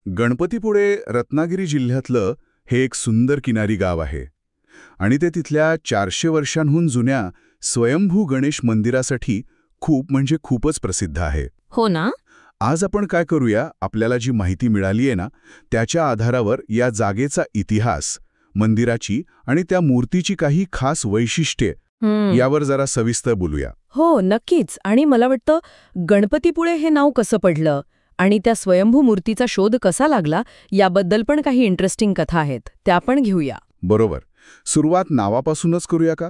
गणपतीपुळे रत्नागिरी जिल्ह्यातलं हे एक सुंदर किनारी गाव आहे आणि ते तिथल्या 400 वर्षांहून जुन्या स्वयंभू गणेश मंदिरासाठी खूप म्हणजे खूपच प्रसिद्ध आहे. हो ना. आज आपण काय करूया, आपल्याला जी माहिती मिळाली आहे ना, त्याच्या आधारावर या जागेचा इतिहास, मंदिराची आणि त्या मूर्तीची काही खास वैशिष्ट्ये यावर जरा सविस्तर बोलूया. हो, नक्कीच. आणि मला वाटतं गणपतीपुळे हे नाव कसं पडलं आणि त्या स्वयंभू मूर्तीचा शोध कसा लागला याबद्दल पण काही इंटरेस्टिंग कथा आहेत, त्या पण घेऊया. बरोबर. सुरुवात नावापासूनच करूया का?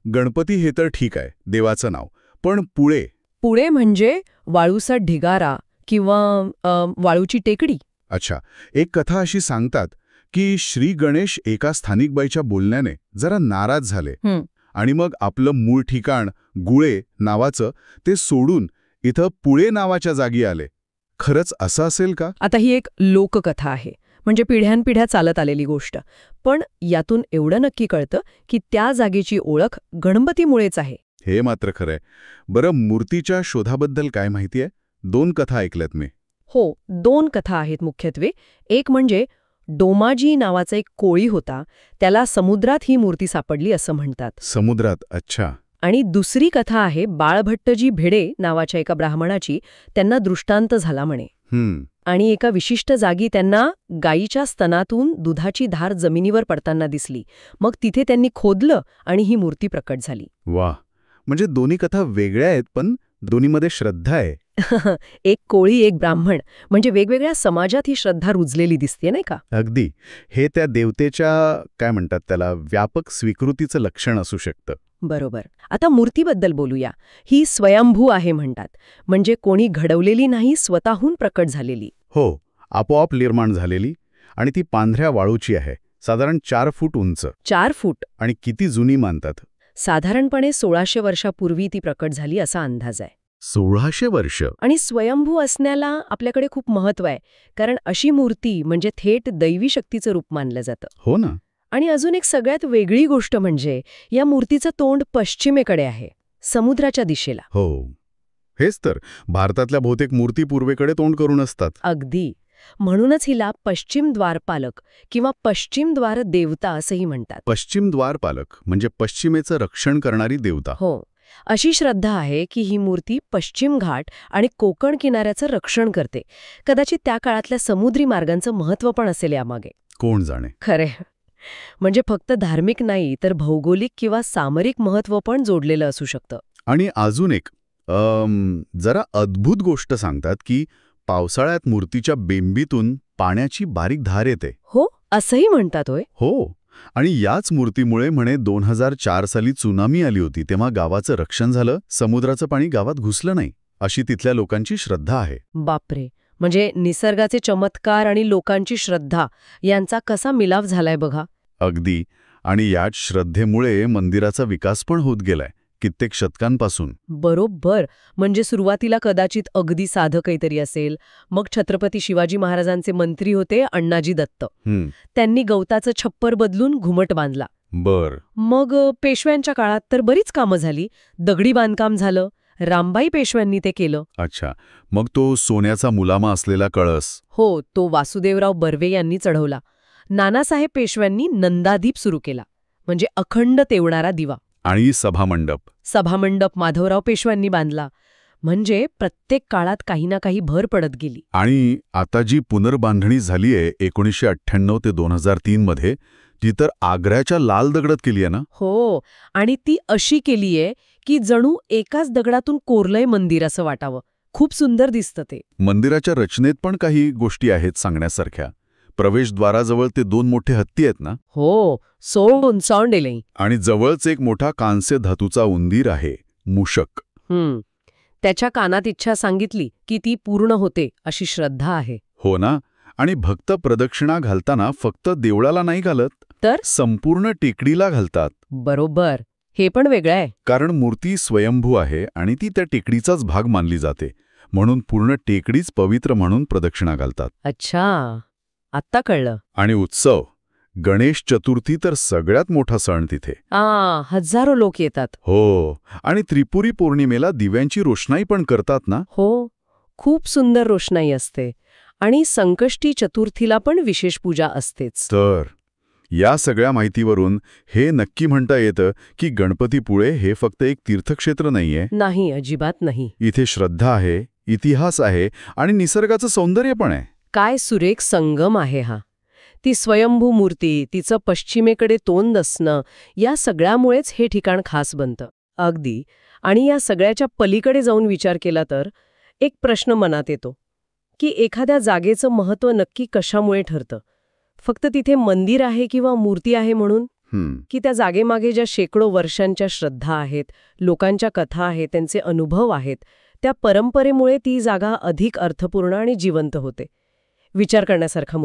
गणपती हे तर ठीक आहे, देवाचं नाव. पण पुळे पुळे म्हणजे वाळूचा ढिगारा किंवा वाळूची टेकडी. अच्छा. एक कथा अशी सांगतात की श्री गणेश एका स्थानिक बाईच्या बोलण्याने जरा नाराज झाले आणि मग आपलं मूळ ठिकाण गुळे नावाचं ते सोडून इथं पुळे नावाच्या जागी आले. खरंच असं असेल का? आता ही एक लोककथा आहे, म्हणजे पिढ्यानपिढ्या चालत आलेली गोष्ट. पण यातून एवढं नक्की कळतं की त्या जागेची ओळख गणपतीमुळेच आहे. हे मात्र खरंय. बरं, मूर्तीच्या शोधाबद्दल काय माहिती आहे? 2 कथा ऐकल्यात मी. हो, 2 कथा आहेत मुख्यत्वे. एक म्हणजे डोमाजी नावाचा एक कोळी होता, त्याला समुद्रात ही मूर्ती सापडली असं म्हणतात. समुद्रात? अच्छा. आणि दुसरी कथा आहे बाळभट्टजी भिडे नावाच्या एका ब्राह्मणाची, त्यांना दृष्टांत झाला म्हणे. आणि एका विशिष्ट जागी त्यांना गायीच्या स्तनातून दुधाची धार जमिनीवर पडताना दिसली. मग तिथे त्यांनी खोदलं आणि ही मूर्ती प्रकट झाली. वाह! म्हणजे दोन्ही कथा वेगळ्या आहेत, पण दोन्हीमध्ये श्रद्धा आहे. एक कोळी एक ब्राह्मण, म्हणजे वेगवेगळ्या समाजात ही श्रद्धा रुजलेली दिसते, नाही का? अगदी. हे त्या देवतेच्या काय म्हणतात त्याला व्यापक स्वीकृतीचं लक्षण असू शकतं. बरोबर. आता मूर्तीबद्दल बोलूया. ही स्वयंभू आहे म्हणतात, म्हणजे कोणी घडवलेली नाही, स्वतःहून प्रकट झालेली. हो, आपोआप निर्माण झालेली. आणि ती पांढऱ्या वाळूची आहे, साधारण 4 फूट उंच. 4 फूट. आणि किती जुनी मानतात? साधारणपणे 1600 वर्षापूर्वी ती प्रकट झाली असा अंदाज आहे. 1600 वर्ष? आणि स्वयंभू असण्याला आपल्याकडे खूप महत्त्व आहे, कारण अशी मूर्ती म्हणजे थेट दैवी शक्तीचं रूप मानलं जातं. हो ना. आणि अजून एक सगळ्यात वेगळी गोष्ट म्हणजे या मूर्तीचं तोंड पश्चिमेकडे आहे, समुद्राच्या दिशेला. हो, हेच तर. भारतातल्या बहुतेक मूर्ती पूर्वेकडे तोंड करून असतात. अगदी. म्हणूनच हिला पश्चिम द्वारपालक किंवा पश्चिम द्वार देवता असंही म्हणतात. पश्चिम द्वारपालक म्हणजे पश्चिमेचं रक्षण करणारी देवता. हो. अशी श्रद्धा आहे की ही मूर्ती पश्चिम घाट आणि कोकण किनाऱ्याचं रक्षण करते. कदाचित त्या काळातल्या समुद्री मार्गांचं महत्त्व पण असेल यामागे. कोण जाणे. खरे. म्हणजे फक्त धार्मिक नाही, तर भौगोलिक किंवा सामरिक महत्त्व पण जोडलेलं असू शकतं. आणि अजून एक जरा अद्भुत गोष्ट सांगतात की पावसाळ्यात मूर्तीच्या बेंबीतून पाण्याची बारीक धार येते. हो, असंही म्हणतात होय? हो. आणि याच मूर्तीमुळे म्हणे 2004 साली त्सुनामी आली होती, तेव्हा गावाचं रक्षण झालं, समुद्राचं पाणी गावात घुसलं नाही, अशी तिथल्या लोकांची श्रद्धा आहे. बापरे. म्हणजे निसर्गाचे चमत्कार आणि लोकांची श्रद्धा यांचा कसा मिलाफ झालाय बघा. अगदी. आणि याच श्रद्धेमुळे मंदिराचा विकास पण होत गेलाय कित्येक शतकांपासून. बरोबर. म्हणजे सुरुवातीला कदाचित अगदी साधं काहीतरी असेल, मग छत्रपती शिवाजी महाराजांचे मंत्री होते अण्णाजी दत्त. त्यांनी गवताचं छप्पर बदलून घुमट बांधला. मग पेशव्यांच्या काळात तर बरीच कामं झाली, दगडी बांधकाम झालं, रामबाई पेशव्यांनी ते केलं. अच्छा. मग तो सोन्याचा मुलामा असलेला कळस? हो, तो वासुदेवराव बर्वे यांनी चढवला. नानासाहेब पेशव्यांनी नंदादीप सुरू केला, म्हणजे अखंड तेवणारा दिवा. आणि सभामंडप माधवराव पेशव्यांनी बांधला. म्हणजे प्रत्येक काळात काही ना काही भर पडत गेली. आणि आता जी पुनर्बांधणी झालीये 1998 ते 2003 मध्ये, ती तर आग्र्याच्या लाल दगडात केली आहे ना? हो. आणि ती अशी केलीये की जणू एकाच दगडातून कोरलंय मंदिर असं वाटावं. खूप सुंदर दिसतं ते. मंदिराच्या रचनेत पण काही गोष्टी आहेत सांगण्यासारख्या. प्रवेशद्वाराजवळ ते 2 मोठे हत्ती आहेत ना? हो, सोंडेले. आणि जवळच एक मोठा कांस्य धातूचा उंदीर आहे, मूषक. त्याच्या कानात इच्छा सांगितली की ती पूर्ण होते अशी श्रद्धा आहे. हो ना. आणि भक्त प्रदक्षिणा घालताना फक्त देवळाला नाही घालत, तर संपूर्ण टेकडीला घालतात. बरोबर. हे पण वेगळं आहे. कारण मूर्ती स्वयंभू आहे आणि ती त्या टेकडीचाच भाग मानली जाते, म्हणून पूर्ण टेकडीच पवित्र म्हणून प्रदक्षिणा घालतात. अच्छा, आत्ता कळलं. आणि उत्सव, गणेश चतुर्थी तर सगळ्यात मोठा सण तिथे. हजारो लोक येतात. हो. आणि त्रिपुरी पौर्णिमेला दिव्यांची रोषणाई पण करतात ना? हो, खूप सुंदर रोषणाई असते. आणि संकष्टी चतुर्थीला पण विशेष पूजा असतेच. तर या सगळ्या माहितीवरून हे नक्की म्हणता येतं की गणपतीपुळे हे फक्त एक तीर्थक्षेत्र नाहीये. नाही, अजिबात नाही. इथे श्रद्धा आहे, इतिहास आहे आणि निसर्गाचं सौंदर्य पण आहे. काय सुरेख संगम आहे हा. ती स्वयंभू मूर्ती, तिचं पश्चिमेकडे तोंड असणं, या सगळ्यामुळेच हे ठिकाण खास बनतं. अगदी. आणि या सगळ्याच्या पलीकडे जाऊन विचार केला तर एक प्रश्न मनात येतो की एखाद्या जागेचं महत्त्व नक्की कशामुळे ठरतं? फक्त तिथे मंदिर आहे किंवा मूर्ती आहे म्हणून? की त्या जागेमागे ज्या शेकडो वर्षांच्या श्रद्धा आहेत, लोकांच्या कथा आहेत, त्यांचे अनुभव आहेत, त्या परंपरेमुळे ती जागा अधिक अर्थपूर्ण आणि जिवंत होते. विचार करण्यासारखा